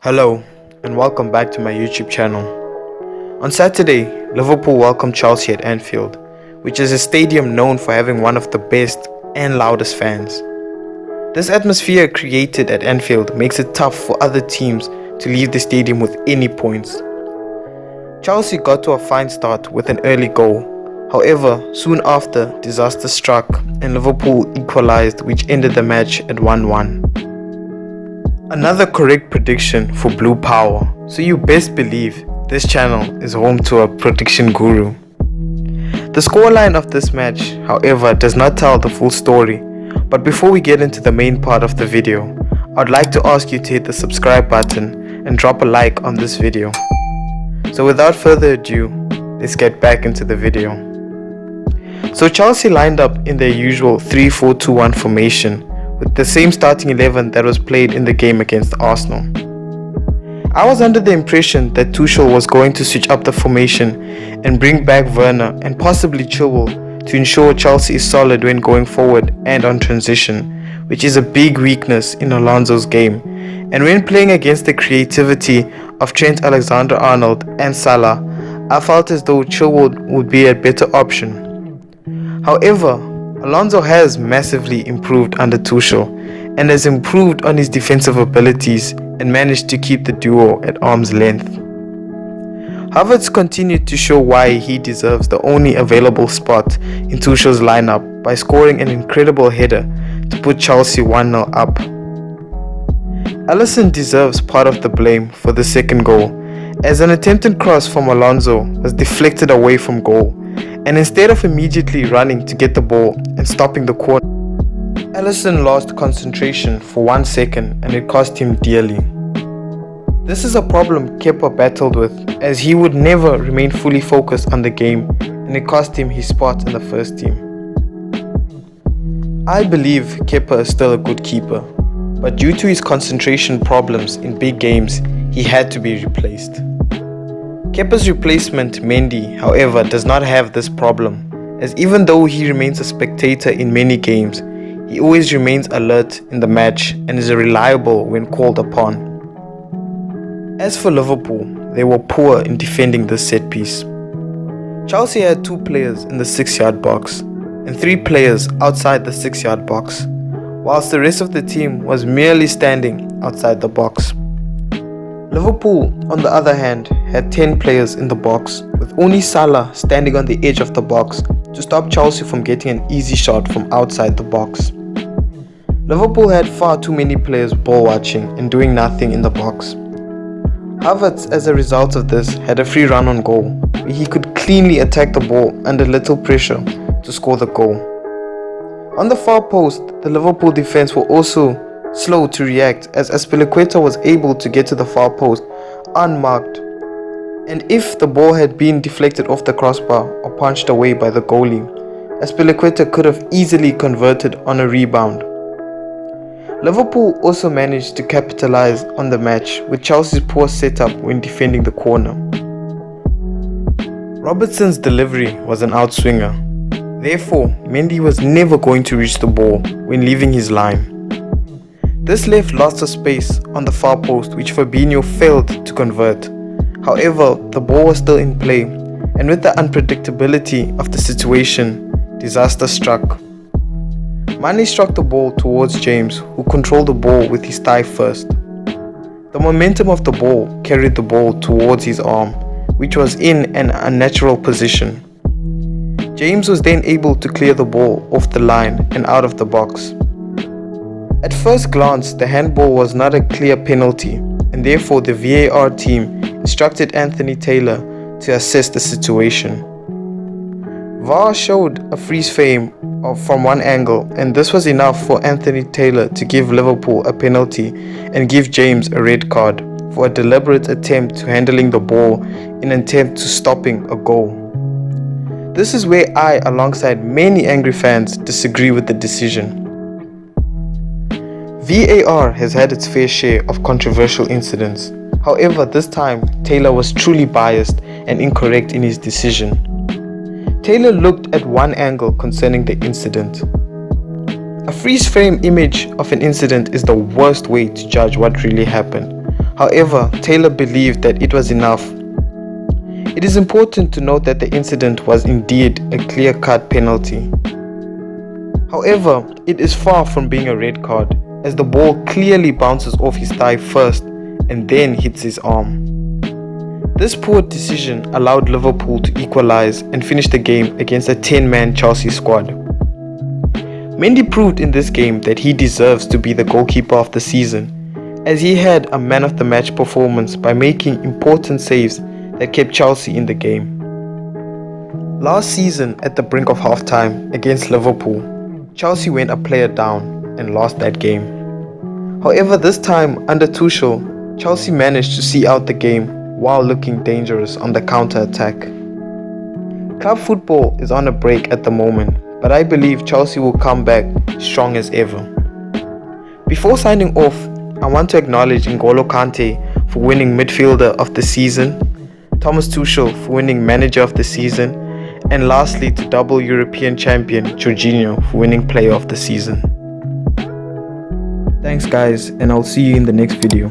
Hello and welcome back to my YouTube channel. On Saturday, Liverpool welcomed Chelsea at Anfield, which is a stadium known for having one of the best and loudest fans. This atmosphere created at Anfield makes it tough for other teams to leave the stadium with any points. Chelsea got to a fine start with an early goal. However, soon after, disaster struck and Liverpool equalized, which ended the match at 1-1. Another correct prediction for Blue Power, so you best believe this channel is home to a prediction guru. The scoreline of this match, however, does not tell the full story, but before we get into the main part of the video, I'd like to ask you to hit the subscribe button and drop a like on this video. So without further ado, let's get back into the video. So Chelsea lined up in their usual 3-4-2-1 formation, with the same starting 11 that was played in the game against Arsenal. I was under the impression that Tuchel was going to switch up the formation and bring back Werner and possibly Chilwell to ensure Chelsea is solid when going forward and on transition, which is a big weakness in Alonso's game, and when playing against the creativity of Trent Alexander-Arnold and Salah, I felt as though Chilwell would be a better option. However, Alonso has massively improved under Tuchel and has improved on his defensive abilities and managed to keep the duo at arm's length. Harvetz continued to show why he deserves the only available spot in Tuchel's lineup by scoring an incredible header to put Chelsea 1-0 up. Alisson deserves part of the blame for the second goal, as an attempted cross from Alonso was deflected away from goal, and instead of immediately running to get the ball and stopping the corner, Alisson lost concentration for 1 second and it cost him dearly. This is a problem Kepa battled with, as he would never remain fully focused on the game, and it cost him his spot in the first team. I believe Kepa is still a good keeper, but due to his concentration problems in big games, he had to be replaced. Kepa's replacement, Mendy, however, does not have this problem, as even though he remains a spectator in many games, he always remains alert in the match and is reliable when called upon. As for Liverpool, they were poor in defending this set piece. Chelsea had 2 players in the 6-yard box and 3 players outside the 6-yard box, whilst the rest of the team was merely standing outside the box. Liverpool, on the other hand, had 10 players in the box, with only Salah standing on the edge of the box to stop Chelsea from getting an easy shot from outside the box. Liverpool had far too many players ball watching and doing nothing in the box. Harvetz, as a result of this, had a free run on goal, where he could cleanly attack the ball under little pressure to score the goal. On the far post, the Liverpool defense were also slow to react, as Azpilicueta was able to get to the far post unmarked, and if the ball had been deflected off the crossbar or punched away by the goalie, Azpilicueta could have easily converted on a rebound. Liverpool also managed to capitalize on the match with Chelsea's poor setup when defending the corner. Robertson's delivery was an outswinger, therefore Mendy was never going to reach the ball when leaving his line. This left lots of space on the far post, which Fabinho failed to convert. However, the ball was still in play, and with the unpredictability of the situation, disaster struck. Mane struck the ball towards James, who controlled the ball with his thigh first. The momentum of the ball carried the ball towards his arm, which was in an unnatural position. James was then able to clear the ball off the line and out of the box. At first glance, the handball was not a clear penalty, and therefore the VAR team instructed Anthony Taylor to assess the situation. VAR showed a freeze frame from one angle, and this was enough for Anthony Taylor to give Liverpool a penalty and give James a red card for a deliberate attempt to handling the ball in an attempt to stopping a goal. This is where I, alongside many angry fans, disagree with the decision. VAR has had its fair share of controversial incidents. However, this time, Taylor was truly biased and incorrect in his decision. Taylor looked at one angle concerning the incident. A freeze frame image of an incident is the worst way to judge what really happened. However, Taylor believed that it was enough. It is important to note that the incident was indeed a clear-cut penalty. However, it is far from being a red card, as the ball clearly bounces off his thigh first and then hits his arm. This poor decision allowed Liverpool to equalize and finish the game against a 10-man Chelsea squad. Mendy proved in this game that he deserves to be the goalkeeper of the season, as he had a man-of-the-match performance by making important saves that kept Chelsea in the game. Last season, at the brink of halftime against Liverpool, Chelsea went a player down and lost that game. However, this time under Tuchel, Chelsea managed to see out the game while looking dangerous on the counter-attack. Club football is on a break at the moment, but I believe Chelsea will come back strong as ever. Before signing off, I want to acknowledge N'Golo Kante for winning midfielder of the season, Thomas Tuchel for winning manager of the season, and lastly to double European champion Jorginho for winning player of the season. Thanks guys, and I'll see you in the next video.